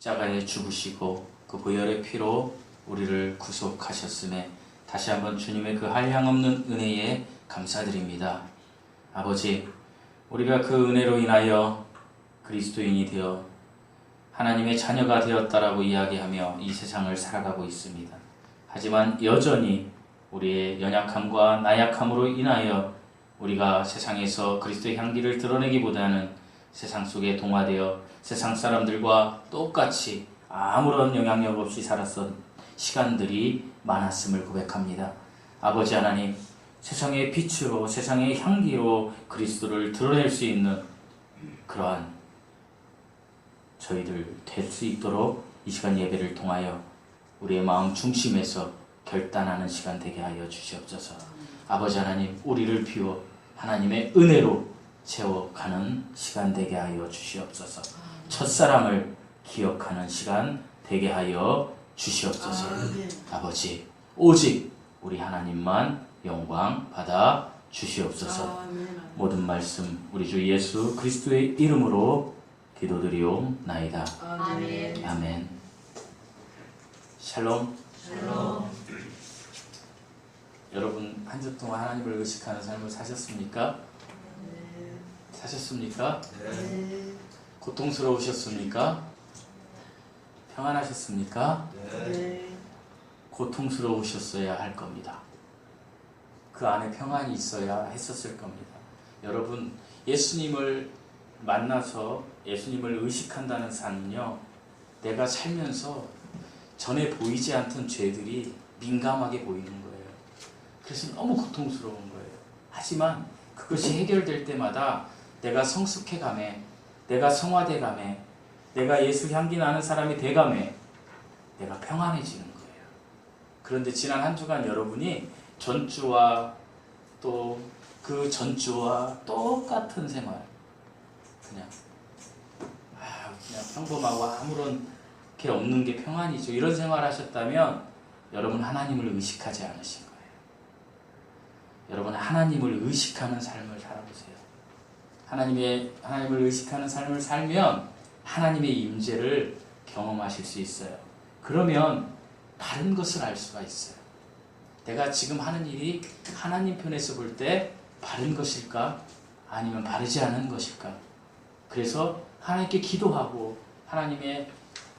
십자가에 죽으시고 그 보혈의 피로 우리를 구속하셨음에 다시 한번 주님의 그 한량없는 은혜에 감사드립니다. 아버지, 우리가 그 은혜로 인하여 그리스도인이 되어 하나님의 자녀가 되었다라고 이야기하며 이 세상을 살아가고 있습니다. 하지만 여전히 우리의 연약함과 나약함으로 인하여 우리가 세상에서 그리스도의 향기를 드러내기보다는 세상 속에 동화되어 세상 사람들과 똑같이 아무런 영향력 없이 살았던 시간들이 많았음을 고백합니다. 아버지 하나님, 세상의 빛으로 세상의 향기로 그리스도를 드러낼 수 있는 그러한 저희들 될 수 있도록 이 시간 예배를 통하여 우리의 마음 중심에서 결단하는 시간 되게 하여 주시옵소서. 아버지 하나님, 우리를 비워 하나님의 은혜로 채워가는 시간 되게 하여 주시옵소서. 첫사랑을 기억하는 시간 되게 하여 주시옵소서. 아버지, 오직 우리 하나님만 영광 받아 주시옵소서. 모든 말씀 우리 주 예수 그리스도의 이름으로 기도드리옵나이다. 아멘. 아멘. 샬롬. 샬롬. 여러분 한 주 동안 하나님을 의식하는 삶을 사셨습니까? 네. 사셨습니까? 네. 고통스러우셨습니까? 평안하셨습니까? 네. 고통스러우셨어야 할 겁니다. 그 안에 평안이 있어야 했었을 겁니다. 여러분, 예수님을 만나서 예수님을 의식한다는 삶은요, 내가 살면서 전에 보이지 않던 죄들이 민감하게 보이는 거예요. 그래서 너무 고통스러운 거예요. 하지만 그것이 해결될 때마다 내가 성숙해감에, 내가 성화돼감에, 내가 예수 향기 나는 사람이 돼감에 내가 평안해지는 거예요. 그런데 지난 한 주간 여러분이 전주와 또 그 전주와 똑같은 생활, 그냥 평범하고 아무런 게 없는 게 평안이죠. 이런 생활 하셨다면 여러분 하나님을 의식하지 않으신 거예요. 여러분 하나님을 의식하는 삶을 살아보세요. 하나님을 의식하는 삶을 살면 하나님의 임재를 경험하실 수 있어요. 그러면 다른 것을 알 수가 있어요. 내가 지금 하는 일이 하나님 편에서 볼 때 바른 것일까? 아니면 바르지 않은 것일까? 그래서 하나님께 기도하고 하나님의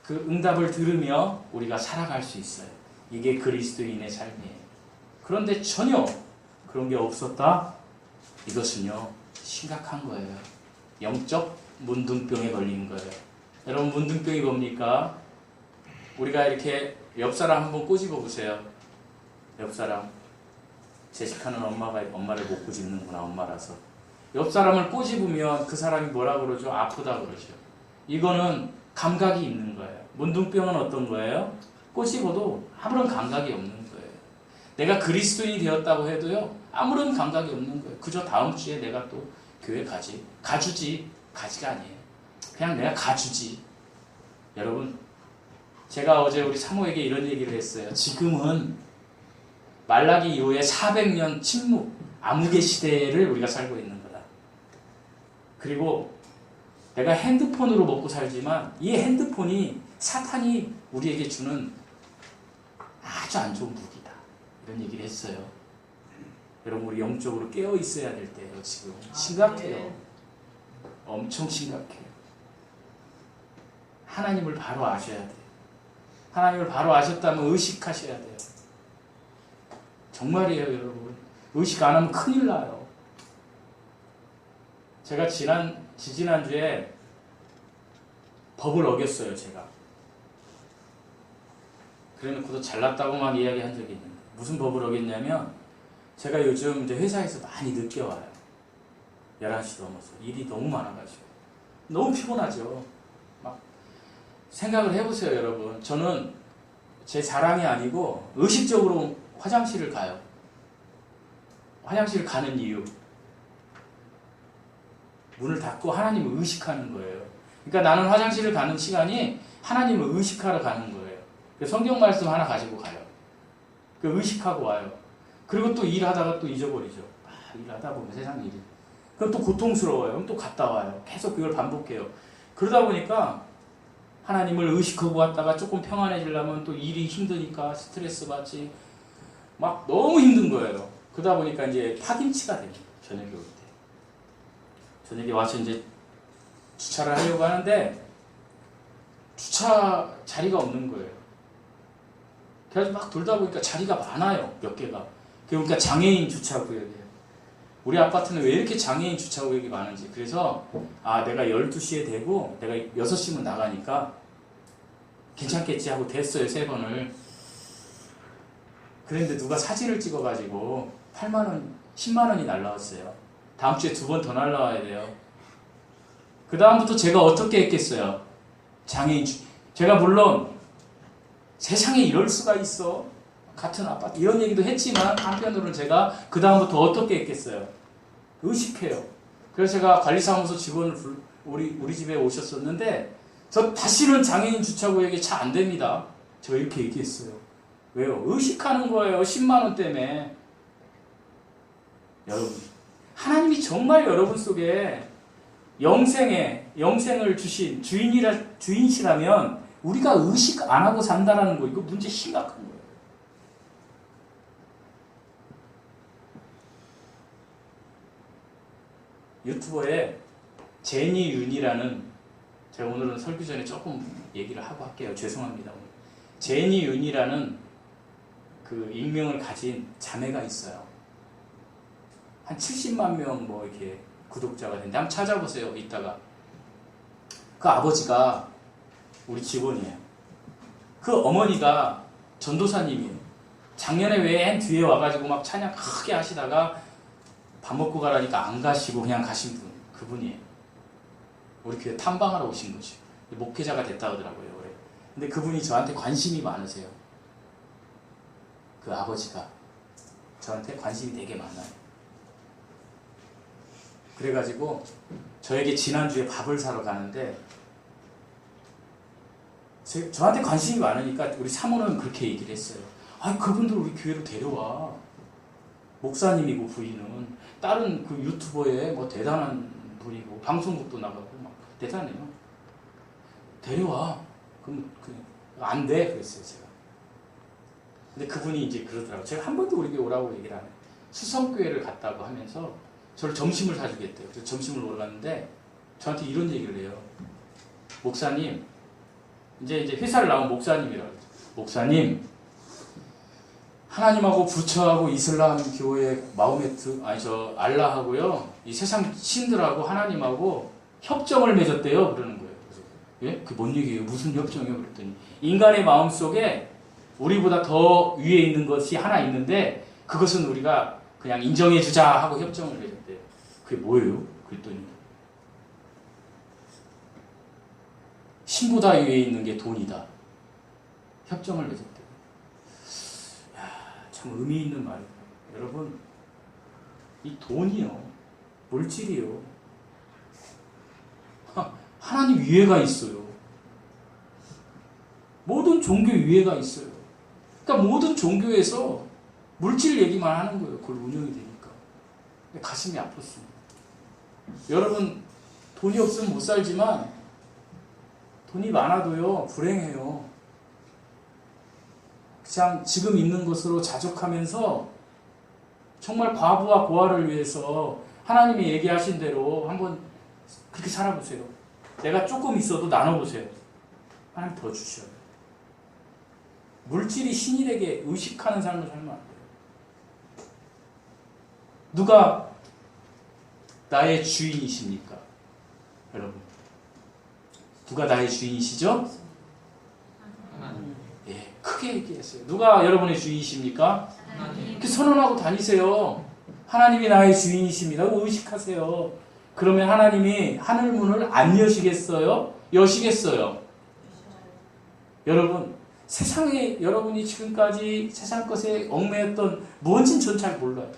그 응답을 들으며 우리가 살아갈 수 있어요. 이게 그리스도인의 삶이에요. 그런데 전혀 그런 게 없었다? 이것은요, 심각한 거예요. 영적 문둥병에 걸린 거예요. 여러분, 문둥병이 뭡니까? 우리가 이렇게 옆 사람 한번 꼬집어 보세요. 옆 사람. 제시카는 엄마를 못 꼬집는구나, 엄마라서. 옆 사람을 꼬집으면 그 사람이 뭐라 그러죠? 아프다 그러죠. 이거는 감각이 있는 거예요. 문둥병은 어떤 거예요? 꼬집어도 아무런 감각이 없는 거예요. 내가 그리스도인이 되었다고 해도요, 아무런 감각이 없는 거예요. 그저 다음 주에 내가 또 교회 가지. 가주지. 가지가 아니에요. 그냥 내가 가주지. 여러분, 제가 어제 우리 사모에게 이런 얘기를 했어요. 지금은 말라기 이후에 400년 침묵, 암흑의 시대를 우리가 살고 있는 거다. 그리고 내가 핸드폰으로 먹고 살지만 이 핸드폰이 사탄이 우리에게 주는 아주 안 좋은 무기다. 이런 얘기를 했어요. 여러분, 우리 영적으로 깨어 있어야 될 때예요. 지금 심각해요. 엄청 심각해요. 하나님을 바로 아셔야 돼요. 하나님을 바로 아셨다면 의식하셔야 돼요. 정말이에요, 여러분. 의식 안 하면 큰일 나요. 제가 지지난주에 법을 어겼어요, 제가. 그래놓고도 잘났다고 막 이야기한 적이 있는데, 무슨 법을 어겼냐면, 제가 요즘 이제 회사에서 많이 늦게 와요. 11시 넘어서. 일이 너무 많아가지고. 너무 피곤하죠. 막, 생각을 해보세요, 여러분. 저는 제 자랑이 아니고, 의식적으로 화장실을 가요. 화장실 가는 이유. 문을 닫고 하나님을 의식하는 거예요. 그러니까 나는 화장실을 가는 시간이 하나님을 의식하러 가는 거예요. 성경 말씀 하나 가지고 가요. 그 의식하고 와요. 그리고 또 일하다가 또 잊어버리죠. 일하다 보면 세상 일이. 그럼 또 고통스러워요. 그럼 또 갔다 와요. 계속 그걸 반복해요. 그러다 보니까 하나님을 의식하고 왔다가 조금 평안해지려면 또 일이 힘드니까 스트레스 받지. 막 너무 힘든 거예요. 그러다 보니까 이제 파김치가 됩니다. 저녁에 올 때. 저녁에 와서 이제 주차를 하려고 하는데 주차 자리가 없는 거예요. 그래서 막 돌다 보니까 자리가 많아요. 몇 개가. 그러니까 장애인 주차구역이에요. 우리 아파트는 왜 이렇게 장애인 주차구역이 많은지. 그래서 내가 12시에 되고 내가 6시면 나가니까 괜찮겠지 하고 됐어요. 3번을. 그런데 누가 사진을 찍어가지고 8만원, 10만원이 날라왔어요. 다음 주에 2번 더 날라와야 돼요. 그 다음부터 제가 어떻게 했겠어요? 장애인 제가 물론 세상에 이럴 수가 있어. 같은 아파트 이런 얘기도 했지만 한편으로는 제가 그 다음부터 어떻게 했겠어요? 의식해요. 그래서 제가 관리사무소 직원을 우리 집에 오셨었는데 저 다시는 장애인 주차구역에 차 안 됩니다. 제가 이렇게 얘기했어요. 왜요? 의식하는 거예요. 10만 원 때문에. 여러분, 하나님이 정말 여러분 속에 영생을 주신 주인이시라면 우리가 의식 안 하고 산다라는 거, 이거 문제 심각한 거예요. 유튜버에 제니 윤이라는, 제가 오늘은 설교 전에 조금 얘기를 하고 할게요. 죄송합니다. 제니 윤이라는 그 익명을 가진 자매가 있어요. 한 70만 명 뭐 이렇게 구독자가 되는데 한번 찾아보세요. 이따가. 그 아버지가 우리 직원이에요. 그 어머니가 전도사님이에요. 작년에 웬 뒤에 와가지고 막 찬양 크게 하시다가 밥 먹고 가라니까 안 가시고 그냥 가신 분, 그분이에요. 우리 교회 탐방하러 오신 거죠. 목회자가 됐다 하더라고요. 올해. 근데 그분이 저한테 관심이 많으세요. 그 아버지가 저한테 관심이 되게 많아요. 그래가지고 저에게 지난주에 밥을 사러 가는데 저한테 관심이 많으니까 우리 사모는 그렇게 얘기를 했어요. 그분들 우리 교회로 데려와. 목사님이고 부인은 다른 그 유튜버에 뭐 대단한 분이고 방송국도 나가고 막 대단해요. 데려와. 그럼 안 돼. 그랬어요, 제가. 근데 그분이 이제 그러더라고요. 제가 한 번도 우리 교회 오라고 얘기를 안 해요. 수성교회를 갔다고 하면서 저를 점심을 사주겠대요. 그래서 점심을 먹으러 갔는데 저한테 이런 얘기를 해요. 목사님, 이제 회사를 나온 목사님이라고 그러죠. 목사님, 하나님하고 부처하고 이슬람 교회 알라하고요, 이 세상 신들하고 하나님하고 협정을 맺었대요. 그러는 거예요. 그래서 예? 그게 뭔 얘기예요? 무슨 협정이요? 그랬더니 인간의 마음 속에 우리보다 더 위에 있는 것이 하나 있는데 그것은 우리가 그냥 인정해주자 하고 협정을 맺었대요. 그게 뭐예요? 그랬더니 신보다 위에 있는 게 돈이다. 협정을 맺었대요. 참 의미 있는 말이에요. 여러분, 이 돈이요, 물질이요, 하나님 위에가 있어요. 모든 종교 위에가 있어요. 그러니까 모든 종교에서 물질 얘기만 하는 거예요. 그걸 운영이 되니까. 가슴이 아팠습니다. 여러분, 돈이 없으면 못 살지만 돈이 많아도요, 불행해요. 그냥 지금 있는 것으로 자족하면서 정말 과부와 고아를 위해서 하나님이 얘기하신 대로 한번 그렇게 살아보세요. 내가 조금 있어도 나눠보세요. 하나님 더 주셔요. 물질이 신이 되게 의식하는 삶을 살면 안 돼요. 누가 나의 주인이십니까? 여러분, 누가 나의 주인이시죠? 예, 크게 얘기했어요. 누가 여러분의 주인이십니까? 이렇게 선언하고 다니세요. 하나님이 나의 주인이십니다. 의식하세요. 그러면 하나님이 하늘 문을 안 여시겠어요? 여시겠어요? 여러분, 세상에 여러분이 지금까지 세상 것에 얽매였던 뭔진 전 잘 몰라요.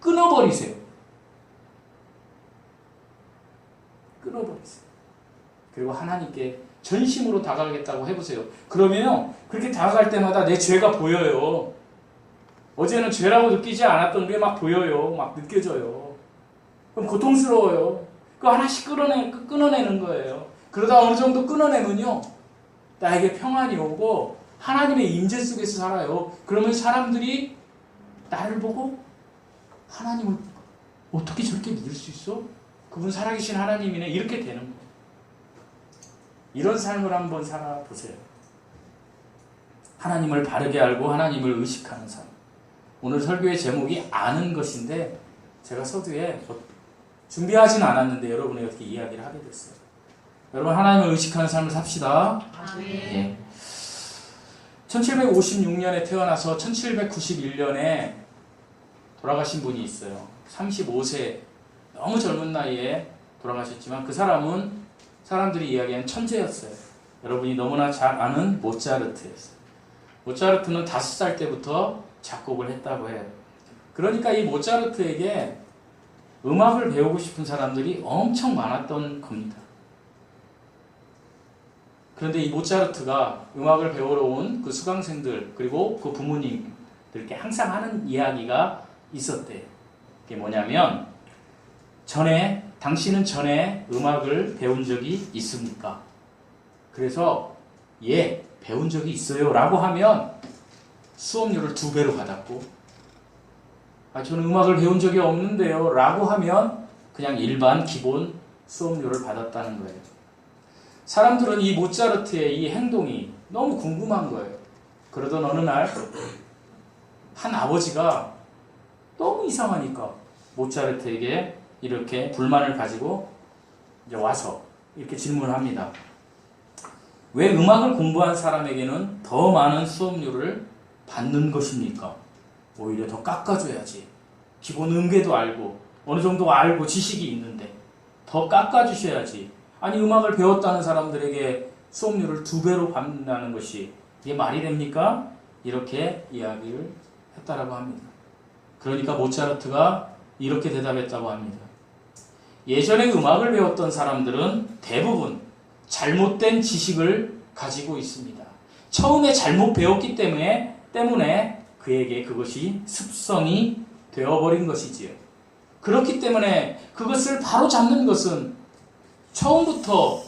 끊어버리세요. 끊어버리세요. 그리고 하나님께 전심으로 다가가겠다고 해보세요. 그러면요, 그렇게 다가갈 때마다 내 죄가 보여요. 어제는 죄라고 느끼지 않았던 게 막 보여요. 막 느껴져요. 그럼 고통스러워요. 그거 하나씩 끊어내는 거예요. 그러다 어느 정도 끊어내면요, 나에게 평안이 오고 하나님의 임재 속에서 살아요. 그러면 사람들이 나를 보고 하나님을 어떻게 저렇게 믿을 수 있어? 그분 살아계신 하나님이네. 이렇게 되는 거예요. 이런 삶을 한번 살아보세요. 하나님을 바르게 알고 하나님을 의식하는 삶. 오늘 설교의 제목이 아는 것인데 제가 서두에 준비하진 않았는데 여러분이 어떻게 이야기를 하게 됐어요. 여러분 하나님을 의식하는 삶을 삽시다. 예. 1756년에 태어나서 1791년에 돌아가신 분이 있어요. 35세 너무 젊은 나이에 돌아가셨지만 그 사람은 사람들이 이야기하는 천재였어요. 여러분이 너무나 잘 아는 모차르트였어요. 모차르트는 5살 때부터 작곡을 했다고 해요. 그러니까 이 모차르트에게 음악을 배우고 싶은 사람들이 엄청 많았던 겁니다. 그런데 이 모차르트가 음악을 배우러 온 그 수강생들 그리고 그 부모님들께 항상 하는 이야기가 있었대요. 그게 뭐냐면 당신은 전에 음악을 배운 적이 있습니까? 그래서 예, 배운 적이 있어요 라고 하면 수업료를 2배로 받았고 저는 음악을 배운 적이 없는데요 라고 하면 그냥 일반 기본 수업료를 받았다는 거예요. 사람들은 이 모차르트의 이 행동이 너무 궁금한 거예요. 그러던 어느 날 한 아버지가 너무 이상하니까 모차르트에게 이렇게 불만을 가지고 이제 와서 이렇게 질문을 합니다. 왜 음악을 공부한 사람에게는 더 많은 수업료를 받는 것입니까? 오히려 더 깎아줘야지. 기본 음계도 알고 어느 정도 알고 지식이 있는데 더 깎아주셔야지. 아니 음악을 배웠다는 사람들에게 수업료를 2배로 받는다는 것이 이게 말이 됩니까? 이렇게 이야기를 했다라고 합니다. 그러니까 모차르트가 이렇게 대답했다고 합니다. 예전에 음악을 배웠던 사람들은 대부분 잘못된 지식을 가지고 있습니다. 처음에 잘못 배웠기 때문에 그에게 그것이 습성이 되어버린 것이지요. 그렇기 때문에 그것을 바로 잡는 것은 처음부터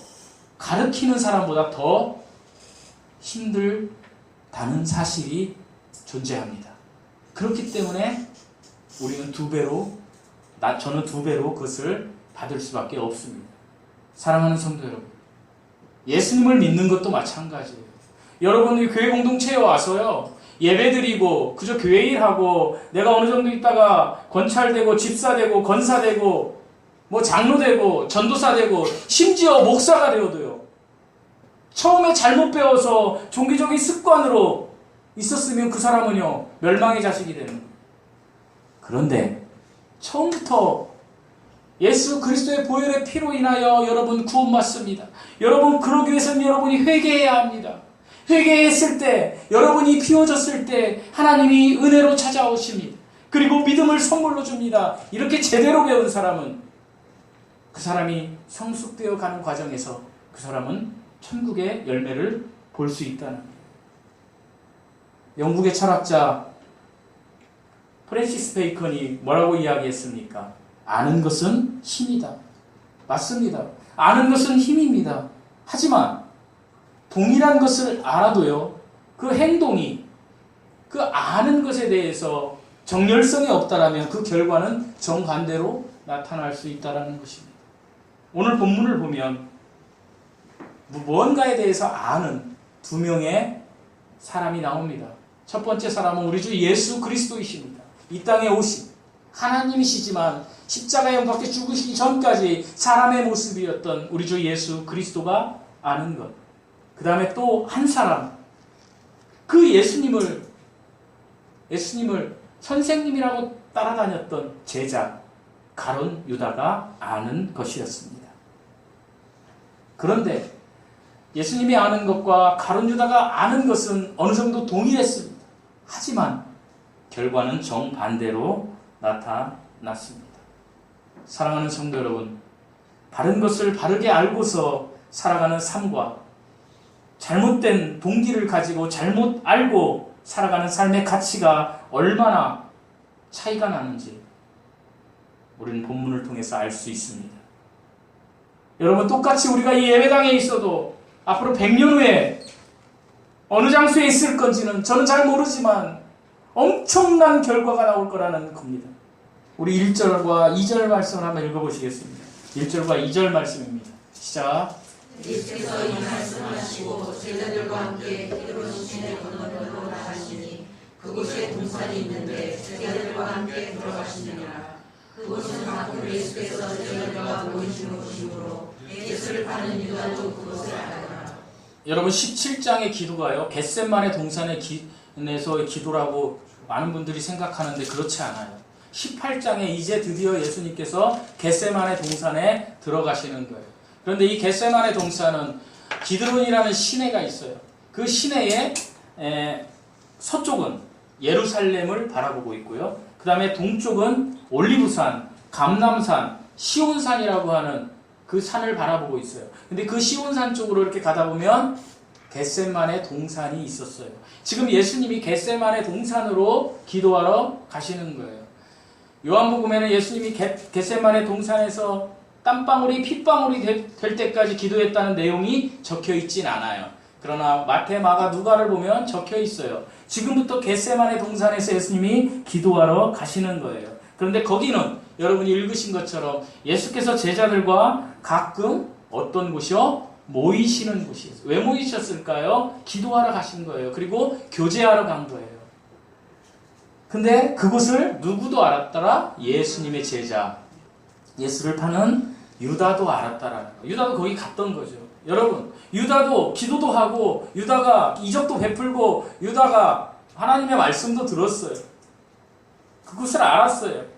가르치는 사람보다 더 힘들다는 사실이 존재합니다. 그렇기 때문에 우리는 저는 2배로 그것을 받을 수밖에 없습니다. 사랑하는 성도 여러분, 예수님을 믿는 것도 마찬가지예요. 여러분이 교회 공동체에 와서요, 예배드리고 그저 교회 일하고 내가 어느 정도 있다가 권찰되고 집사되고 권사되고 뭐 장로되고 전도사되고 심지어 목사가 되어도요, 처음에 잘못 배워서 종교적인 습관으로 있었으면 그 사람은요 멸망의 자식이 되는 거예요. 그런데 처음부터 예수 그리스도의 보혈의 피로 인하여 여러분 구원받습니다. 여러분 그러기 위해서는 여러분이 회개해야 합니다. 회개했을 때, 여러분이 비워졌을 때 하나님이 은혜로 찾아오십니다. 그리고 믿음을 선물로 줍니다. 이렇게 제대로 배운 사람은 그 사람이 성숙되어 가는 과정에서 그 사람은 천국의 열매를 볼 수 있다는 거예요. 영국의 철학자 프랜시스 베이컨이 뭐라고 이야기했습니까? 아는 것은 힘이다. 맞습니다. 아는 것은 힘입니다. 하지만 동일한 것을 알아도요, 그 행동이 그 아는 것에 대해서 정열성이 없다라면 그 결과는 정반대로 나타날 수 있다는 것입니다. 오늘 본문을 보면 무언가에 대해서 아는 2명의 사람이 나옵니다. 첫 번째 사람은 우리 주 예수 그리스도이십니다. 이 땅에 오신 하나님이시지만 십자가에 못 박혀 죽으시기 전까지 사람의 모습이었던 우리 주 예수 그리스도가 아는 것. 그 다음에 또 한 사람, 그 예수님을 선생님이라고 따라다녔던 제자 가룟 유다가 아는 것이었습니다. 그런데 예수님이 아는 것과 가룟 유다가 아는 것은 어느 정도 동일했습니다. 하지만 결과는 정반대로 나타났습니다. 사랑하는 성도 여러분, 바른 것을 바르게 알고서 살아가는 삶과 잘못된 동기를 가지고 잘못 알고 살아가는 삶의 가치가 얼마나 차이가 나는지 우리는 본문을 통해서 알 수 있습니다. 여러분, 똑같이 우리가 이 예배당에 있어도 앞으로 100년 후에 어느 장소에 있을 건지는 저는 잘 모르지만 엄청난 결과가 나올 거라는 겁니다. 우리 1절과 2절 말씀을 한번 읽어보시겠습니다. 1절과 2절 말씀입니다. 시작. 예수께서 이 말씀하시고 제자들과 함께 기드론 시내 건너편으로 나가시니 그곳에 동산이 있는데 제자들과 함께 들어가시느니라. 그곳은 가끔 예수께서 제자들과 모이시는 곳이므로 예수를 파는 유다도 그곳을 알더라. 여러분 17장의 기도가요, 겟세마네 동산의 내서의 기도라고 많은 분들이 생각하는데 그렇지 않아요. 18장에 이제 드디어 예수님께서 겟세마네 동산에 들어가시는 거예요. 그런데 이 겟세마네 동산은 기드론이라는 시내가 있어요. 그 시내의 서쪽은 예루살렘을 바라보고 있고요. 그 다음에 동쪽은 올리브산, 감람산, 시온산이라고 하는 그 산을 바라보고 있어요. 근데 그 시온산 쪽으로 이렇게 가다 보면 겟세마네 동산이 있었어요. 지금 예수님이 겟세마네 동산으로 기도하러 가시는 거예요. 요한복음에는 예수님이 겟세마네 동산에서 땀방울이 핏방울이 될 때까지 기도했다는 내용이 적혀 있진 않아요. 그러나 마태, 마가, 누가를 보면 적혀 있어요. 지금부터 겟세마네 동산에서 예수님이 기도하러 가시는 거예요. 그런데 거기는 여러분이 읽으신 것처럼 예수께서 제자들과 가끔 어떤 곳이요? 모이시는 곳이에요. 왜 모이셨을까요? 기도하러 가신 거예요. 그리고 교제하러 간 거예요. 근데 그곳을 누구도 알았더라? 예수님의 제자, 예수를 파는 유다도 알았다라는 거예요. 유다도 거기 갔던 거죠. 여러분, 유다도 기도도 하고 유다가 이적도 베풀고 유다가 하나님의 말씀도 들었어요. 그곳을 알았어요.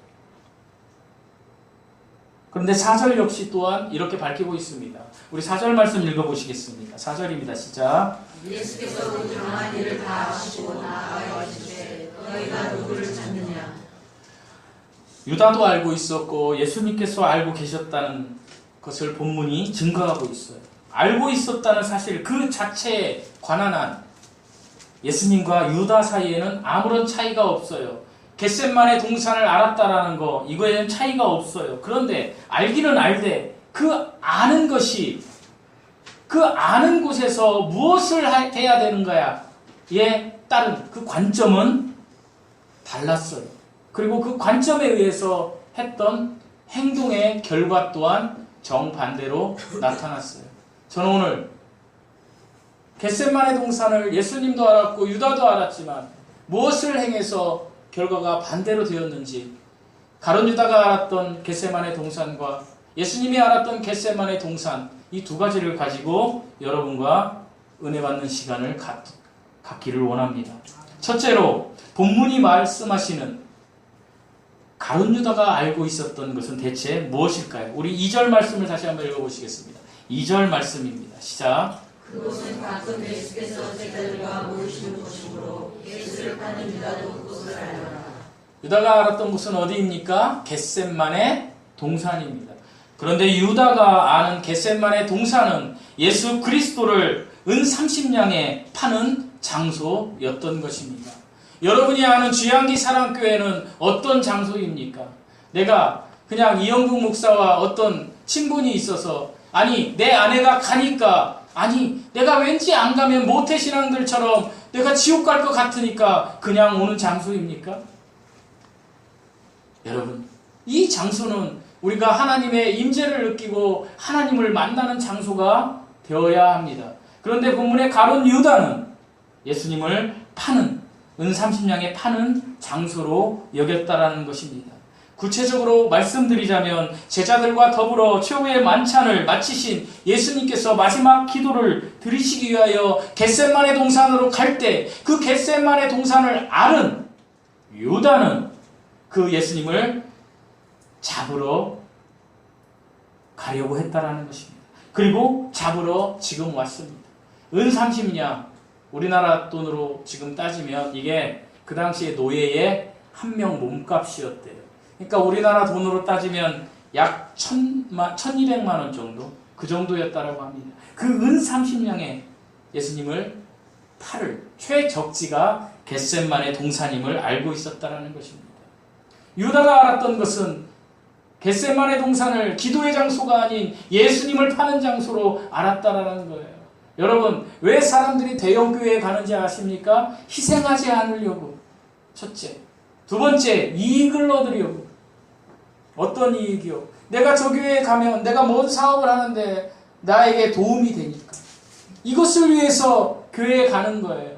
그런데 4절 역시 또한 이렇게 밝히고 있습니다. 우리 4절 말씀 읽어보시겠습니다. 4절입니다. 시작. 예수께서 그 당한 일을 다 아시고 나아가 이르시되 너희가 누구를 찾느냐. 유다도 알고 있었고 예수님께서 알고 계셨다는 것을 본문이 증거하고 있어요. 알고 있었다는 사실 그 자체에 관한 한 예수님과 유다 사이에는 아무런 차이가 없어요. 겟세마네 동산을 알았다라는 거, 이거에는 차이가 없어요. 그런데 알기는 알되 그 아는 것이, 그 아는 곳에서 무엇을 해야 되는 거야에 따른 그 관점은 달랐어요. 그리고 그 관점에 의해서 했던 행동의 결과 또한 정반대로 나타났어요. 저는 오늘 겟세마네 동산을 예수님도 알았고 유다도 알았지만 무엇을 행해서 결과가 반대로 되었는지, 가룟 유다가 알았던 겟세마네 동산과 예수님이 알았던 겟세마네 동산, 이 두 가지를 가지고 여러분과 은혜 받는 시간을 갖기를 원합니다. 첫째로 본문이 말씀하시는 가룟 유다가 알고 있었던 것은 대체 무엇일까요? 우리 2절 말씀을 다시 한번 읽어보시겠습니다. 2절 말씀입니다. 시작. 그곳은 가끔 예수께서 제자들과 모이시는 곳이므로 예수를 파는 유다도 그곳을 알더라. 유다가 알았던 곳은 어디입니까? 겟세마네 동산입니다. 그런데 유다가 아는 겟세마네 동산은 예수 그리스도를 은 30냥에 파는 장소였던 것입니다. 여러분이 아는 주양기 사랑교회는 어떤 장소입니까? 내가 그냥 이영국 목사와 어떤 친분이 있어서, 아니 내 아내가 가니까, 아니 내가 왠지 안 가면 모태신앙들처럼 내가 지옥 갈 것 같으니까 그냥 오는 장소입니까? 여러분, 이 장소는 우리가 하나님의 임재를 느끼고 하나님을 만나는 장소가 되어야 합니다. 그런데 본문의 가룟 유다는 예수님을 파는, 은 30냥에 파는 장소로 여겼다라는 것입니다. 구체적으로 말씀드리자면 제자들과 더불어 최후의 만찬을 마치신 예수님께서 마지막 기도를 드리시기 위하여 겟세마네 동산으로 갈 때 그 겟세마네 동산을 아는 유다는 그 예수님을 잡으러 가려고 했다라는 것입니다. 그리고 잡으러 지금 왔습니다. 은 30냥, 우리나라 돈으로 지금 따지면 이게 그 당시에 노예의 한 명 몸값이었대요. 그러니까 우리나라 돈으로 따지면 약 1200만 원 정도, 그 정도였다라고 합니다. 그 은 30냥에 예수님을 팔을, 최적지가 겟세마네 동산임을 알고 있었다라는 것입니다. 유다가 알았던 것은 겟세마네 동산을 기도의 장소가 아닌 예수님을 파는 장소로 알았다라는 거예요. 여러분, 왜 사람들이 대형교회에 가는지 아십니까? 희생하지 않으려고. 첫째. 두 번째, 이익을 얻으려고. 어떤 이익이요? 내가 저 교회에 가면 내가 뭔 사업을 하는데 나에게 도움이 되니까. 이것을 위해서 교회에 가는 거예요.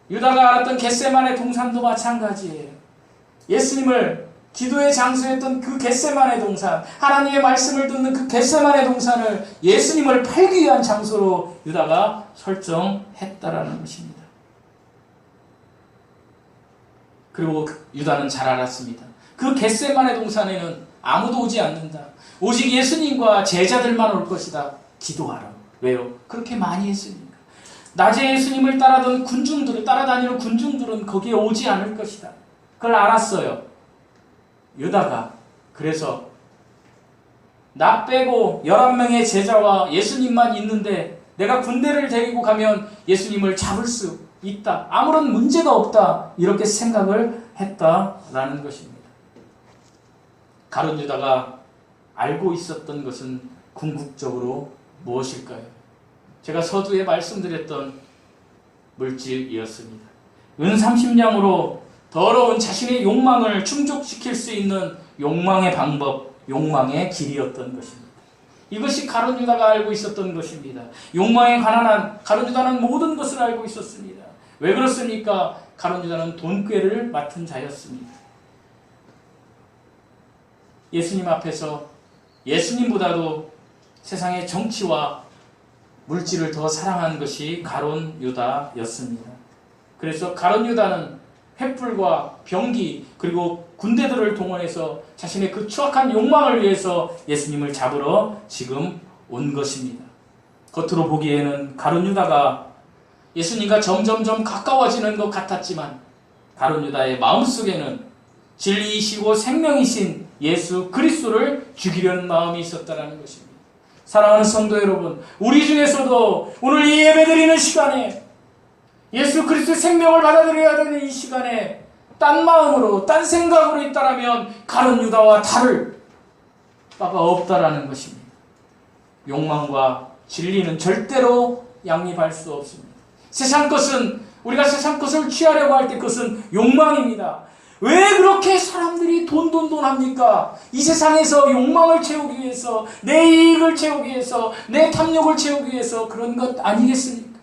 유다가 알았던 겟세마네 동산도 마찬가지예요. 예수님을 기도의 장소였던 그 겟세마네 동산, 하나님의 말씀을 듣는 그 겟세마네 동산을 예수님을 팔기 위한 장소로 유다가 설정했다라는 것입니다. 그리고 유다는 잘 알았습니다. 그 겟세마네 동산에는 아무도 오지 않는다. 오직 예수님과 제자들만 올 것이다. 기도하라. 왜요? 그렇게 많이 했으니까. 낮에 예수님을 따라다니는 군중들은 거기에 오지 않을 것이다. 그걸 알았어요. 유다가. 그래서 나 빼고 11명의 제자와 예수님만 있는데 내가 군대를 데리고 가면 예수님을 잡을 수 있다. 아무런 문제가 없다. 이렇게 생각을 했다라는 것입니다. 가룟 유다가 알고 있었던 것은 궁극적으로 무엇일까요? 제가 서두에 말씀드렸던 물질이었습니다. 은 30냥으로 더러운 자신의 욕망을 충족시킬 수 있는 욕망의 방법, 욕망의 길이었던 것입니다. 이것이 가룟 유다가 알고 있었던 것입니다. 욕망에 가난한 가룟 유다는 모든 것을 알고 있었습니다. 왜 그렇습니까? 가룟 유다는 돈꾀를 맡은 자였습니다. 예수님 앞에서 예수님보다도 세상의 정치와 물질을 더 사랑한 것이 가룟 유다였습니다. 그래서 가룟 유다는 횃불과 병기 그리고 군대들을 동원해서 자신의 그 추악한 욕망을 위해서 예수님을 잡으러 지금 온 것입니다. 겉으로 보기에는 가룟 유다가 예수님과 점점점 가까워지는 것 같았지만 가룟 유다의 마음속에는 진리이시고 생명이신 예수 그리스도를 죽이려는 마음이 있었다는 것입니다. 사랑하는 성도 여러분, 우리 중에서도 오늘 이 예배드리는 시간에 예수 그리스도의 생명을 받아들여야 되는 이 시간에 딴 마음으로 딴 생각으로 있다라면 가룟 유다와 다를 바가 없다라는 것입니다. 욕망과 진리는 절대로 양립할 수 없습니다. 세상 것은 우리가 세상 것을 취하려고 할 때 그것은 욕망입니다. 왜 그렇게 사람들이 돈 합니까? 이 세상에서 욕망을 채우기 위해서, 내 이익을 채우기 위해서, 내 탐욕을 채우기 위해서 그런 것 아니겠습니까?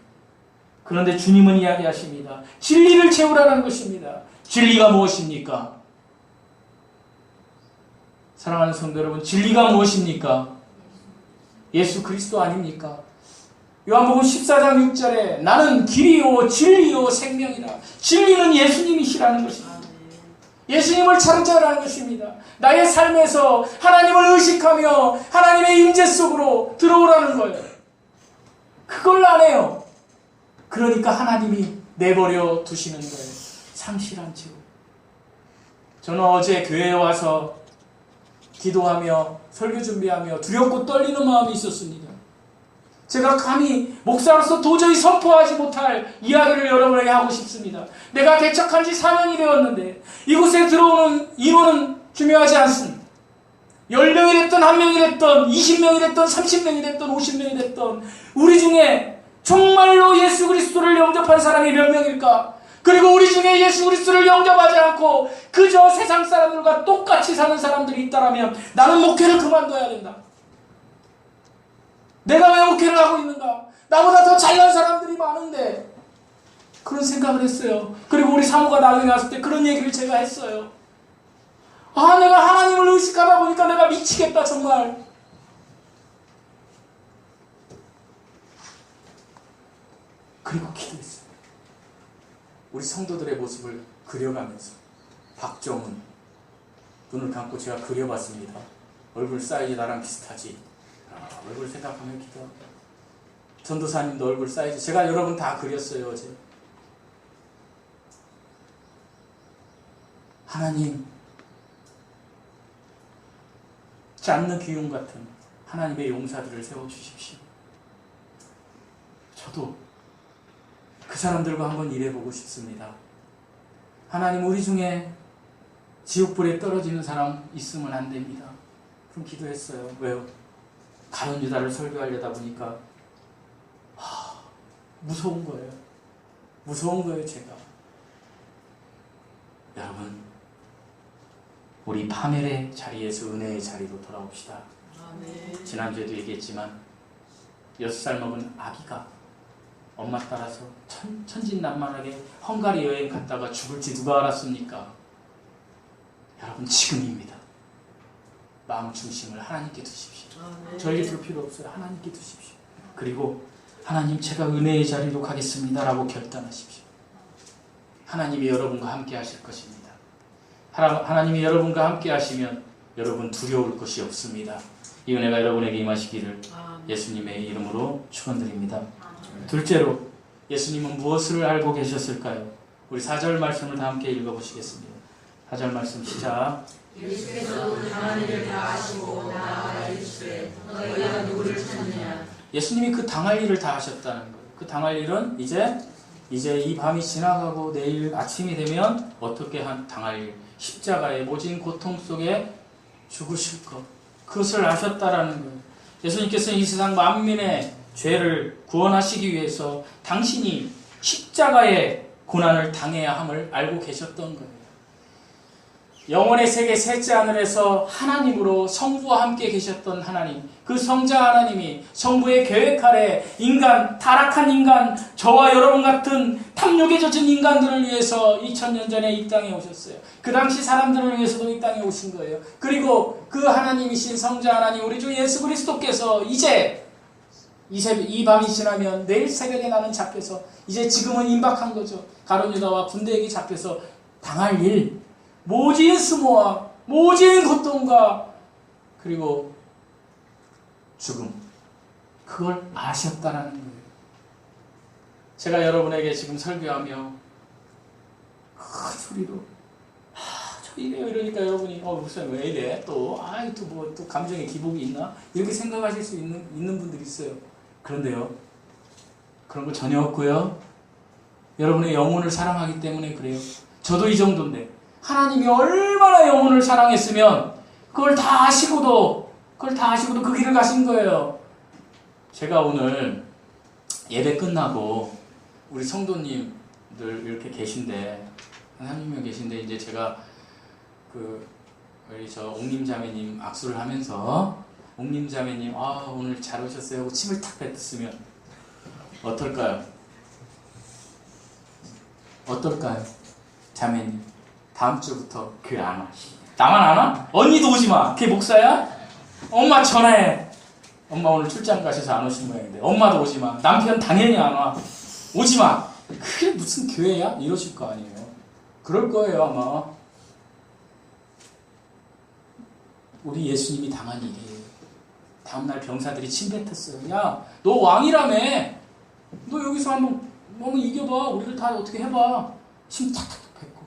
그런데 주님은 이야기하십니다. 진리를 채우라는 것입니다. 진리가 무엇입니까? 사랑하는 성도 여러분, 진리가 무엇입니까? 예수 그리스도 아닙니까? 요한복음 14장 6절에 나는 길이요 진리요 생명이라. 진리는 예수님이시라는 것입니다. 예수님을 찾자라는 것입니다. 나의 삶에서 하나님을 의식하며 하나님의 임재 속으로 들어오라는 거예요. 그걸 안 해요. 그러니까 하나님이 내버려 두시는 거예요. 상실한 채로. 저는 어제 교회에 와서 기도하며 설교 준비하며 두렵고 떨리는 마음이 있었습니다. 제가 감히 목사로서 도저히 선포하지 못할 이야기를 여러분에게 하고 싶습니다. 내가 개척한 지 4년이 되었는데 이곳에 들어오는 인원은 중요하지 않습니다. 10명이 됐든 1명이 됐든 20명이 됐든 30명이 됐든 50명이 됐든 우리 중에 정말로 예수 그리스도를 영접한 사람이 몇 명일까? 그리고 우리 중에 예수 그리스도를 영접하지 않고 그저 세상 사람들과 똑같이 사는 사람들이 있다면 나는 목회를 그만둬야 된다. 내가 왜 목회를 하고 있는가? 나보다 더 잘난 사람들이 많은데 그런 생각을 했어요. 그리고 우리 사모가 나중에 왔을 때 그런 얘기를 제가 했어요. 아, 내가 하나님을 의식하다 보니까 내가 미치겠다 정말. 그리고 기도했어요. 우리 성도들의 모습을 그려가면서 박정훈 눈을 감고 제가 그려봤습니다. 얼굴 사이즈 나랑 비슷하지? 얼굴 생각하며 기도합니다. 전도사님도 얼굴 사이즈 제가 여러분 다 그렸어요 어제. 하나님 짰는 기운 같은 하나님의 용사들을 세워주십시오. 저도 그 사람들과 한번 일해보고 싶습니다. 하나님 우리 중에 지옥불에 떨어지는 사람 있으면 안 됩니다. 그럼 기도했어요. 왜요? 가룟 유다를 설교하려다 보니까 무서운 거예요. 무서운 거예요, 제가. 여러분, 우리 파멸의 자리에서 은혜의 자리로 돌아옵시다. 지난주에도 얘기했지만 6살 먹은 아기가 엄마 따라서 천진난만하게 헝가리 여행 갔다가 죽을지 누가 알았습니까? 여러분, 지금입니다. 마음 중심을 하나님께 두십시오. 저에게 둘 필요 없어요. 하나님께 두십시오. 그리고 하나님, 제가 은혜의 자리로 가겠습니다 라고 결단하십시오. 하나님이 여러분과 함께 하실 것입니다. 하나님이 여러분과 함께 하시면 여러분 두려울 것이 없습니다. 이 은혜가 여러분에게 임하시기를 예수님의 이름으로 축원드립니다. 둘째로, 예수님은 무엇을 알고 계셨을까요? 우리 4절 말씀을 다 함께 읽어보시겠습니다. 4절 말씀 시작. 예수께서도 당한 일을 다 아시고 나아가 이르시되 너희가 누구를 찾느냐. 예수님이 그 당할 일을 다 하셨다는 거예요. 그 당할 일은 이제 이 밤이 지나가고 내일 아침이 되면 어떻게 당할 일, 십자가의 모진 고통 속에 죽으실 것, 그것을 아셨다라는 거예요. 예수님께서는 이 세상 만민의 죄를 구원하시기 위해서 당신이 십자가의 고난을 당해야 함을 알고 계셨던 거예요. 영원의 세계 셋째 하늘에서 하나님으로 성부와 함께 계셨던 하나님, 그 성자 하나님이 성부의 계획 아래 인간, 타락한 인간, 저와 여러분 같은 탐욕에 젖은 인간들을 위해서 2000년 전에 이 땅에 오셨어요. 그 당시 사람들을 위해서도 이 땅에 오신 거예요. 그리고 그 하나님이신 성자 하나님, 우리 주 예수 그리스도께서 이제 이 밤이 지나면 내일 새벽에 나는 잡혀서, 이제 지금은 임박한 거죠. 가룟 유다와 군대에게 잡혀서 당할 일, 모진 수모와 모진 고통과 그리고 죽음, 그걸 아셨다라는 거예요. 제가 여러분에게 지금 설교하며 큰 소리로 저 이래요 이러니까 여러분이 목사님 왜 이래? 또 감정의 기복이 있나? 이렇게 생각하실 수 있는 분들이 있어요. 그런데요, 그런 거 전혀 없고요. 여러분의 영혼을 사랑하기 때문에 그래요. 저도 이 정도인데 하나님이 얼마나 영혼을 사랑했으면 그걸 다 아시고도 그 길을 가신 거예요. 제가 오늘 예배 끝나고 우리 성도님들 이렇게 계신데, 한 명 계신데, 이제 제가 우리 저 옥님자매님 악수를 하면서 옥님자매님 오늘 잘 오셨어요 하고 침을 탁 뱉었으면 어떨까요? 자매님, 다음 주부터 교회 안 와. 나만 안 와? 언니도 오지 마. 걔 목사야? 엄마 전화해. 엄마 오늘 출장 가셔서 안 오신 모양인데. 엄마도 오지 마. 남편 당연히 안 와. 오지 마. 그게 무슨 교회야? 이러실 거 아니에요. 그럴 거예요, 아마. 우리 예수님이 당한 일이에요. 다음날 병사들이 침 뱉었어요. 야, 너 왕이라며. 너 여기서 한번 이겨봐. 우리를 다 어떻게 해봐. 침 탁탁 뱉고.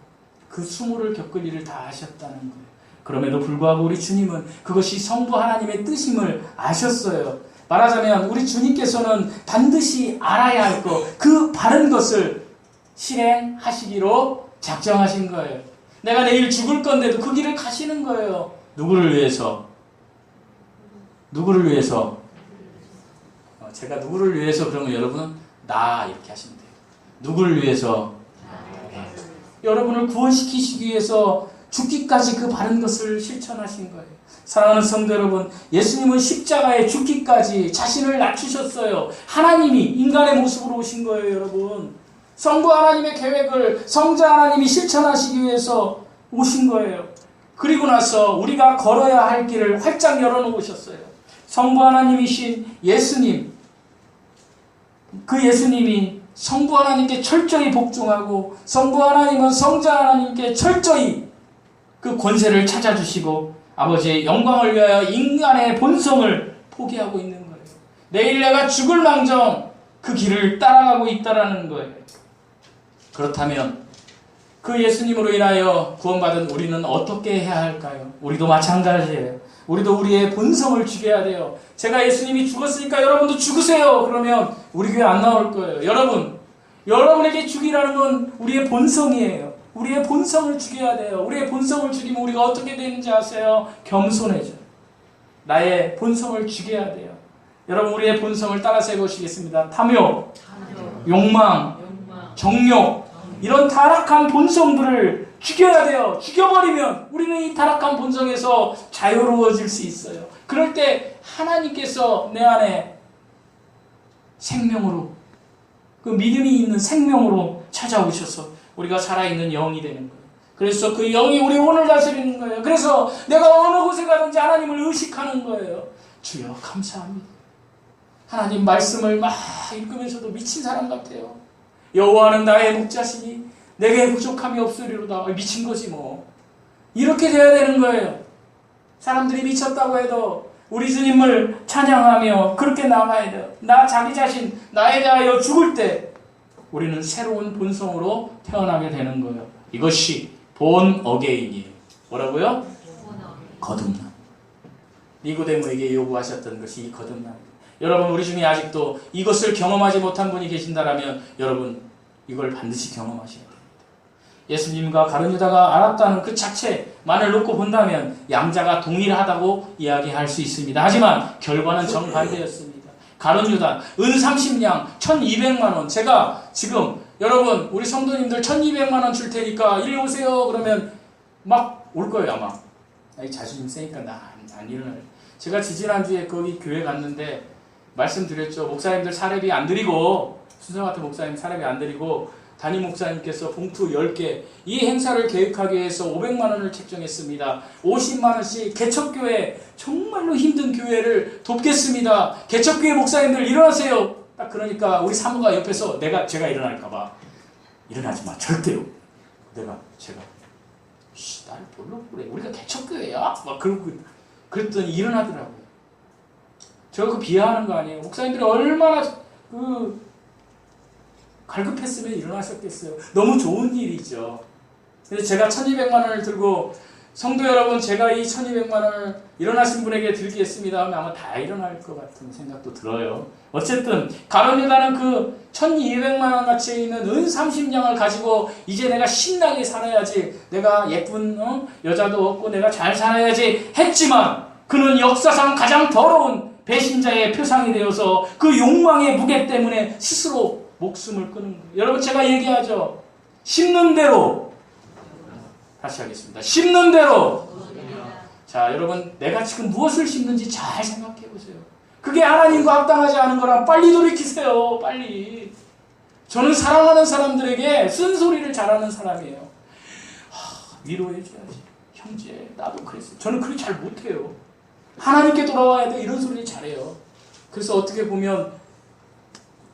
그 수모를 겪을 일을 다 아셨다는 거예요. 그럼에도 불구하고 우리 주님은 그것이 성부 하나님의 뜻임을 아셨어요. 말하자면 우리 주님께서는 반드시 알아야 할 것, 그 바른 것을 실행하시기로 작정하신 거예요. 내가 내일 죽을 건데도 그 길을 가시는 거예요. 누구를 위해서? 제가 누구를 위해서 그러면 여러분은 나 이렇게 하시면 돼요. 누구를 위해서? 여러분을 구원시키시기 위해서 죽기까지 그 바른 것을 실천하신 거예요. 사랑하는 성도 여러분, 예수님은 십자가에 죽기까지 자신을 낮추셨어요. 하나님이 인간의 모습으로 오신 거예요, 여러분. 성부 하나님의 계획을 성자 하나님이 실천하시기 위해서 오신 거예요. 그리고 나서 우리가 걸어야 할 길을 활짝 열어놓으셨어요. 성부 하나님이신 예수님, 그 예수님이 성부 하나님께 철저히 복종하고 성부 하나님은 성자 하나님께 철저히 그 권세를 찾아주시고 아버지의 영광을 위하여 인간의 본성을 포기하고 있는 거예요. 내일 내가 죽을 망정 그 길을 따라가고 있다라는 거예요. 그렇다면 그 예수님으로 인하여 구원받은 우리는 어떻게 해야 할까요? 우리도 마찬가지예요. 우리도 우리의 본성을 죽여야 돼요. 제가 예수님이 죽었으니까 여러분도 죽으세요. 그러면 우리 교회 안 나올 거예요. 여러분에게 죽이라는 건 우리의 본성이에요. 우리의 본성을 죽여야 돼요. 우리의 본성을 죽이면 우리가 어떻게 되는지 아세요? 겸손해져요. 나의 본성을 죽여야 돼요. 여러분, 우리의 본성을 따라서 해보시겠습니다. 탐욕, 욕망, 정욕, 이런 타락한 본성들을 죽여야 돼요. 죽여버리면 우리는 이 타락한 본성에서 자유로워질 수 있어요. 그럴 때 하나님께서 내 안에 생명으로, 그 믿음이 있는 생명으로 찾아오셔서 우리가 살아있는 영이 되는 거예요. 그래서 그 영이 우리 오늘 다스리는 거예요. 그래서 내가 어느 곳에 가든지 하나님을 의식하는 거예요. 주여 감사합니다. 하나님 말씀을 막 읽으면서도 미친 사람 같아요. 여호와는 나의 목자시니 내게 부족함이 없으리로다. 미친 거지 뭐. 이렇게 돼야 되는 거예요. 사람들이 미쳤다고 해도 우리 주님을 찬양하며 그렇게 나가야 돼요. 나 자기 자신 나에 대하여 죽을 때 우리는 새로운 본성으로 태어나게 되는 거예요. 이것이 본 어게인이에요. 뭐라고요? 거듭남. 니고데모에게 요구하셨던 것이 이 거듭남입니다. 여러분 우리 중에 아직도 이것을 경험하지 못한 분이 계신다면 여러분 이걸 반드시 경험하셔야 됩니다. 예수님과 가룟 유다가 알았다는 그 자체만을 놓고 본다면 양자가 동일하다고 이야기할 수 있습니다. 하지만 결과는 정반대였습니다. 가룟 유다 은 30냥 1200만 원. 제가 지금 여러분 우리 성도님들 1200만 원 줄 테니까 이리 오세요 그러면 막 올 거예요 아마. 자신심 세니까 나 안 일어나요. 제가 지지난주에 거기 교회 갔는데 말씀드렸죠. 목사님들 사례비 안 드리고, 순서 같은 목사님 사례비 안 드리고 담임 목사님께서 봉투 10개, 이 행사를 계획하기 위해서 500만 원을 책정했습니다. 50만 원씩 개척교회, 정말로 힘든 교회를 돕겠습니다. 개척교회 목사님들 일어나세요. 딱 그러니까 우리 사모가 옆에서 제가 일어날까봐 일어나지 마 절대로. 제가 날 뭘로 그래? 우리가 개척교회야? 막 그랬더니 일어나더라고요. 제가 그 비하하는 거 아니에요. 목사님들이 얼마나 갈급했으면 일어나셨겠어요. 너무 좋은 일이죠. 그래서 제가 1200만 원을 들고 성도 여러분 제가 이 1200만 원을 일어나신 분에게 드리겠습니다 하면 아마 다 일어날 것 같은 생각도 들어요. 어쨌든 가룟 유다는 그 1200만 원 가치에 있는 은 30냥을 가지고 이제 내가 신나게 살아야지, 내가 예쁜 여자도 없고 내가 잘 살아야지 했지만 그는 역사상 가장 더러운 배신자의 표상이 되어서 그 욕망의 무게 때문에 스스로 목숨을 끊은 거예요. 여러분 제가 얘기하죠. 심는 대로, 다시 하겠습니다. 심는 대로. 자 여러분 내가 지금 무엇을 심는지 잘 생각해 보세요. 그게 하나님과 합당하지 않은 거라 빨리 돌이키세요. 빨리. 저는 사랑하는 사람들에게 쓴소리를 잘하는 사람이에요. 위로해줘야지. 형제 나도 그랬어요. 저는 그렇게 잘 못해요. 하나님께 돌아와야 돼. 이런 소리를 잘해요. 그래서 어떻게 보면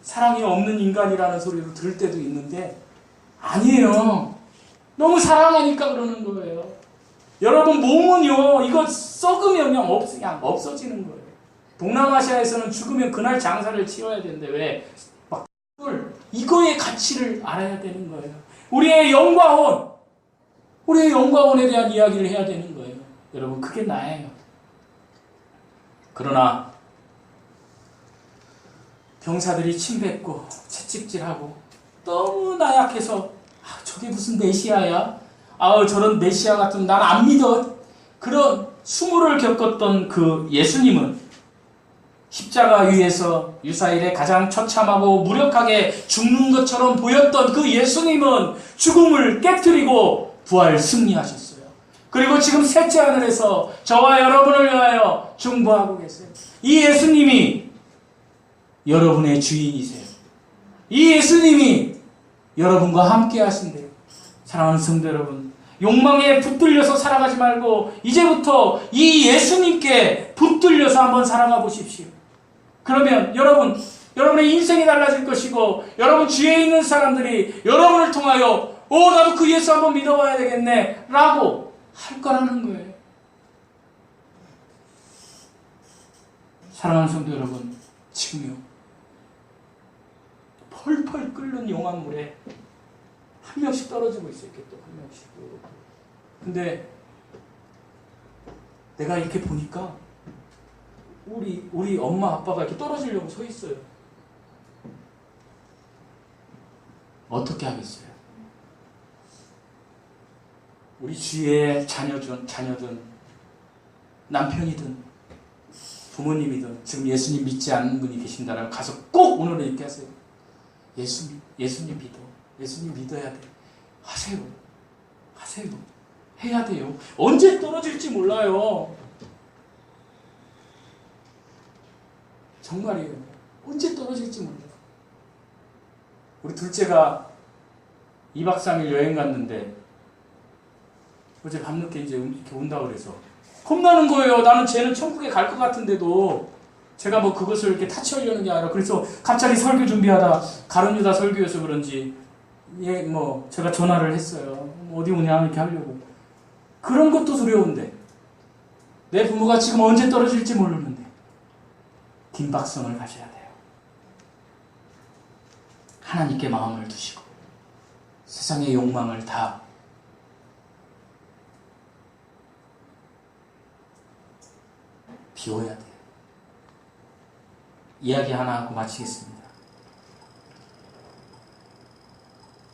사랑이 없는 인간이라는 소리를 들을 때도 있는데 아니에요. 너무 사랑하니까 그러는 거예요. 여러분 몸은요 이거 썩으면 그냥 없어지는 거예요. 동남아시아에서는 죽으면 그날 장사를 치러야 되는데 왜? 막 이거의 가치를 알아야 되는 거예요. 우리의 영과 혼에 대한 이야기를 해야 되는 거예요. 여러분 그게 나예요. 그러나 병사들이 침뱉고 채찍질하고 너무 나약해서 저게 무슨 메시아야? 저런 메시아 같은 난 안 믿어. 그런 수모를 겪었던 그 예수님은 십자가 위에서 유사일에 가장 처참하고 무력하게 죽는 것처럼 보였던 그 예수님은 죽음을 깨트리고 부활 승리하셨어요. 그리고 지금 셋째 하늘에서 저와 여러분을 위하여 중보하고 계세요. 이 예수님이 여러분의 주인이세요. 이 예수님이 여러분과 함께 하신대요. 사랑하는 성도 여러분, 욕망에 붙들려서 살아가지 말고 이제부터 이 예수님께 붙들려서 한번 살아가 보십시오. 그러면 여러분의 인생이 달라질 것이고 여러분 주위에 있는 사람들이 여러분을 통하여 나도 그 예수 한번 믿어봐야 되겠네 라고 할 거라는 거예요. 사랑하는 성도 여러분, 지금요 펄펄 끓는 용암물에 한 명씩 떨어지고 있어요. 이렇게 또 한 명씩. 근데 내가 이렇게 보니까 우리 엄마 아빠가 이렇게 떨어지려고 서 있어요. 어떻게 하겠어요? 우리 주위에 자녀든 남편이든 부모님이든 지금 예수님 믿지 않는 분이 계신다면 가서 꼭 오늘은 이렇게 하세요. 예수님 믿어. 예수님 믿어야 돼. 하세요. 하세요. 해야 돼요. 언제 떨어질지 몰라요. 정말이에요. 언제 떨어질지 몰라요. 우리 둘째가 2박 3일 여행 갔는데 어제 밤늦게 이제 이렇게 온다고 그래서 겁나는 거예요. 나는 쟤는 천국에 갈 것 같은데도 제가 뭐 그것을 이렇게 타치하려는 게 아니라 그래서 갑자기 설교 준비하다 가룟유다 설교여서 그런지 뭐 제가 전화를 했어요. 어디 오냐 이렇게 하려고. 그런 것도 두려운데 내 부모가 지금 언제 떨어질지 모르는데 김박성을 가셔야 돼요. 하나님께 마음을 두시고 세상의 욕망을 다 비워야 돼요. 이야기 하나 하고 마치겠습니다.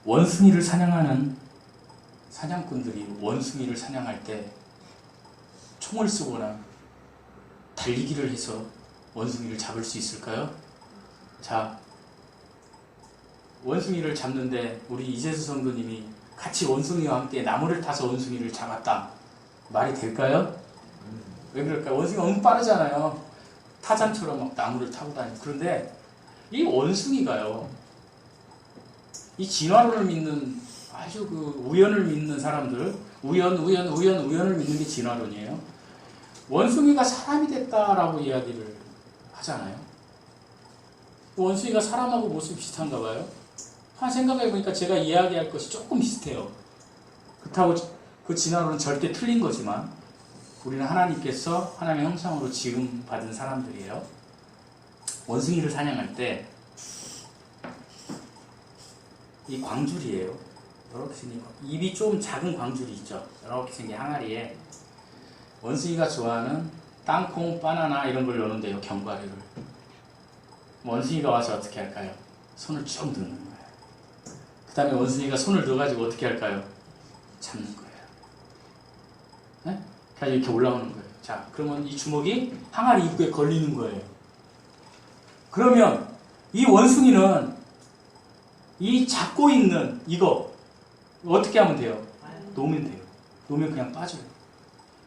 원숭이를 사냥하는 사냥꾼들이 원숭이를 사냥할 때 총을 쏘거나 달리기를 해서 원숭이를 잡을 수 있을까요? 자, 원숭이를 잡는데 우리 이재수 성도님이 같이 원숭이와 함께 나무를 타서 원숭이를 잡았다. 말이 될까요? 왜 그럴까요? 원숭이가 너무 빠르잖아요. 타잔처럼 막 나무를 타고 다니고. 그런데 이 원숭이가요, 이 진화론을 믿는 아주 그 우연을 믿는 사람들, 우연을 믿는 게 진화론이에요. 원숭이가 사람이 됐다라고 이야기를 하잖아요. 원숭이가 사람하고 모습이 비슷한가 봐요. 한 생각해보니까 제가 이야기할 것이 조금 비슷해요. 그렇다고 그 진화론은 절대 틀린 거지만 우리는 하나님께서 하나님의 형상으로 지음 받은 사람들이에요. 원숭이를 사냥할 때 이 광줄이에요. 이렇게 생긴 입이 좀 작은 광줄이 있죠. 이렇게 생긴 항아리에 원숭이가 좋아하는 땅콩, 바나나 이런 걸 넣는데요. 견과류를. 원숭이가 와서 어떻게 할까요? 손을 쭉 넣는 거예요. 그 다음에 원숭이가 손을 넣어가지고 어떻게 할까요? 잡는 거예요. 네? 그래서 이렇게 올라오는 거예요. 자, 그러면 이 주먹이 항아리 입구에 걸리는 거예요. 그러면 이 원숭이는 이 잡고 있는 이거 어떻게 하면 돼요? 놓으면 돼요. 놓으면 그냥 빠져요.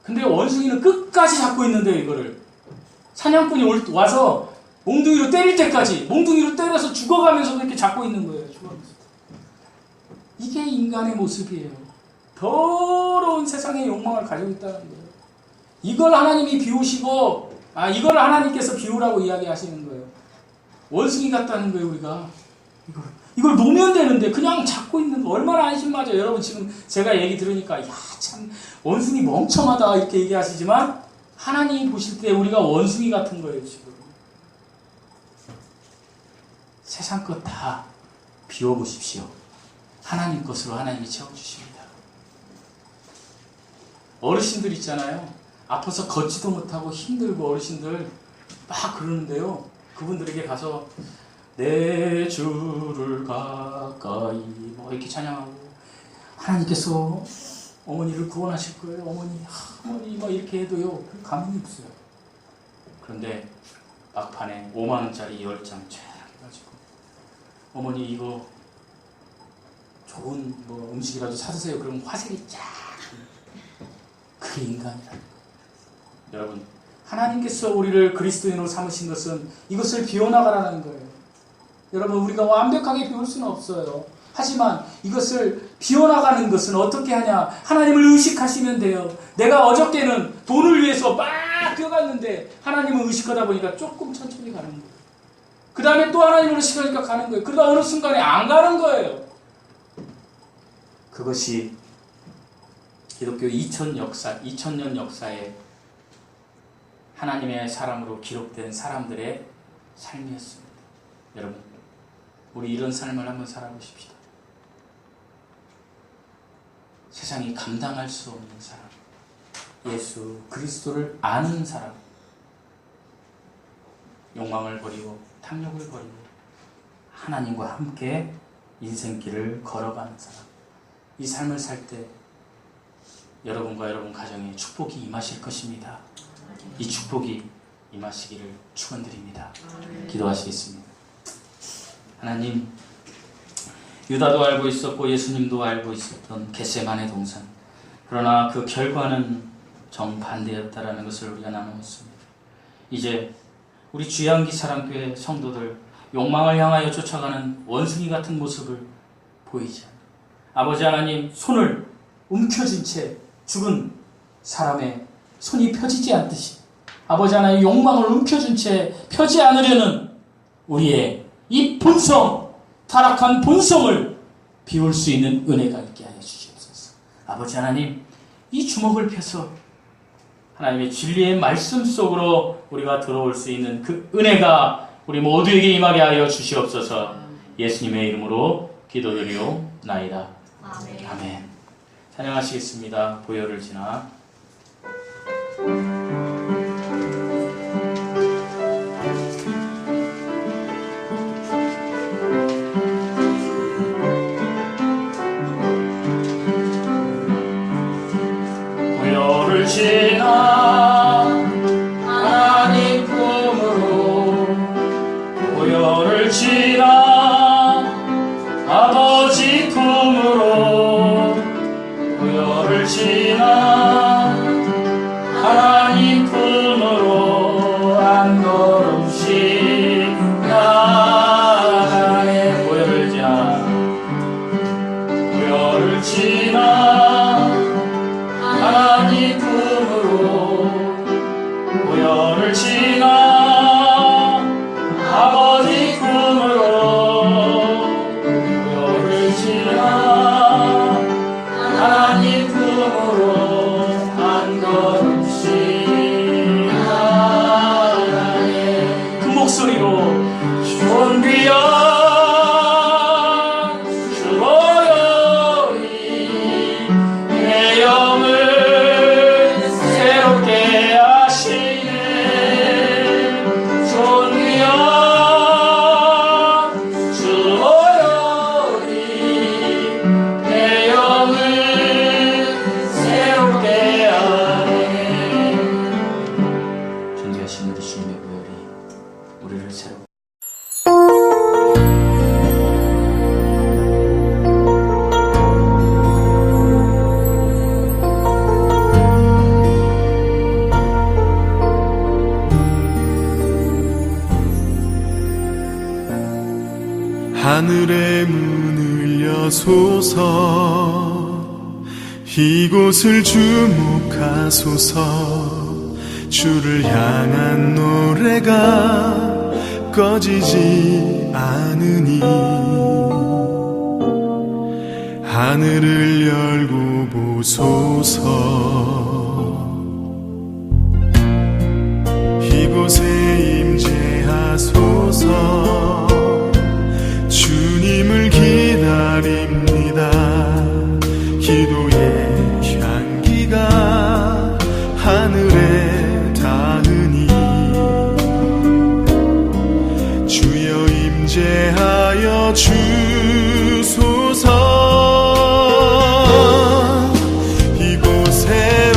근데 원숭이는 끝까지 잡고 있는데요, 이거를. 사냥꾼이 와서 몽둥이로 때릴 때까지, 몽둥이로 때려서 죽어가면서도 이렇게 잡고 있는 거예요. 죽어가면서. 이게 인간의 모습이에요. 더러운 세상의 욕망을 가지고 있다는 거예요. 이걸 하나님이 비우시고, 이걸 하나님께서 비우라고 이야기하시는 거예요. 원숭이 같다는 거예요, 우리가. 이걸 놓으면 되는데 그냥 잡고 있는 거 얼마나 안심맞아요. 여러분 지금 제가 얘기 들으니까 야 참 원숭이 멍청하다 이렇게 얘기하시지만 하나님이 보실 때 우리가 원숭이 같은 거예요. 지금 세상 것 다 비워보십시오. 하나님 것으로 하나님이 채워주십니다. 어르신들 있잖아요. 아파서 걷지도 못하고 힘들고 어르신들 막 그러는데요. 그분들에게 가서 내 주를 가까이 뭐 이렇게 찬양하고 하나님께서 어머니를 구원하실 거예요. 어머니 뭐 이렇게 해도요. 그 감흥이 없어요. 그런데 막판에 5만원짜리 10장 쫙 해가지고 어머니 이거 좋은 뭐 음식이라도 사드세요. 그럼 화색이 쫙. 그게 인간이라는 거예요. 여러분 하나님께서 우리를 그리스도인으로 삼으신 것은 이것을 비워나가라는 거예요. 여러분 우리가 완벽하게 비울 수는 없어요. 하지만 이것을 비워나가는 것은 어떻게 하냐. 하나님을 의식하시면 돼요. 내가 어저께는 돈을 위해서 막 뛰어갔는데 하나님을 의식하다 보니까 조금 천천히 가는 거예요. 그 다음에 또 하나님을 의식하니까 가는 거예요. 그러다 어느 순간에 안 가는 거예요. 그것이 기독교 2000년 역사에 하나님의 사람으로 기록된 사람들의 삶이었습니다. 여러분 우리 이런 삶을 한번 살아보십시다. 세상이 감당할 수 없는 사람, 예수 그리스도를 아는 사람, 욕망을 버리고 탐욕을 버리고 하나님과 함께 인생길을 걸어가는 사람, 이 삶을 살 때 여러분과 여러분 가정에 축복이 임하실 것입니다. 이 축복이 임하시기를 축원드립니다. 기도하시겠습니다. 하나님, 유다도 알고 있었고 예수님도 알고 있었던 겟세마네 동산. 그러나 그 결과는 정반대였다라는 것을 우리가 나누었습니다. 이제 우리 주양기 사랑교회 성도들, 욕망을 향하여 쫓아가는 원숭이 같은 모습을 보이지 않아요. 아버지 하나님, 손을 움켜쥔 채 죽은 사람의 손이 펴지지 않듯이 아버지 하나님, 욕망을 움켜쥔 채 펴지 않으려는 우리의 이 본성, 타락한 본성을 비울 수 있는 은혜가 있게 하여 주시옵소서. 아버지 하나님, 이 주먹을 펴서 하나님의 진리의 말씀 속으로 우리가 들어올 수 있는 그 은혜가 우리 모두에게 임하게 하여 주시옵소서. 예수님의 이름으로 기도드리옵나이다. 아멘. 아멘. 찬양하시겠습니다. 보혈을 지나. 보혈을 지나 하나님 품으로, 보혈을 지나 아버지 품으로, 보혈을 지나 하나님 품으로 한 걸음씩 나아가네. 보혈을 지나, 보혈을 지나 하나님 품으로, 보혈을 지나 아버지 품으로, 보혈을 지나 하나님 품으로 한 걸음씩 나아가네. 그 목소리로 존귀한 주 보혈이 내 영을 새롭게 하시네. 존귀한 주 보혈이 내 영을 새롭게 하네. 존귀하신 우리 주님의 보혈이 우리를 새롭게 하늘의 문을 여소서, 이곳을 주목하소서. 주를 향한 노래가 꺼지지 않으니 하늘을 열고 보소서. 이곳에 임재하소서. 주님을 기다립니다. 기도의 향기가 하늘에 닿으니 주여 임재하여 주소서. 이곳에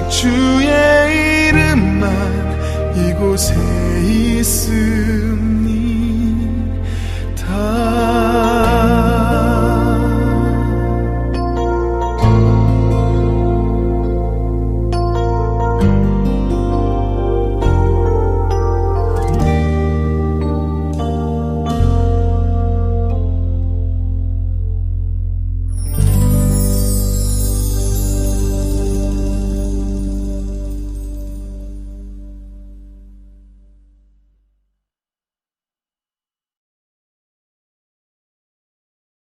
주의 이름만 이곳에 있으니 다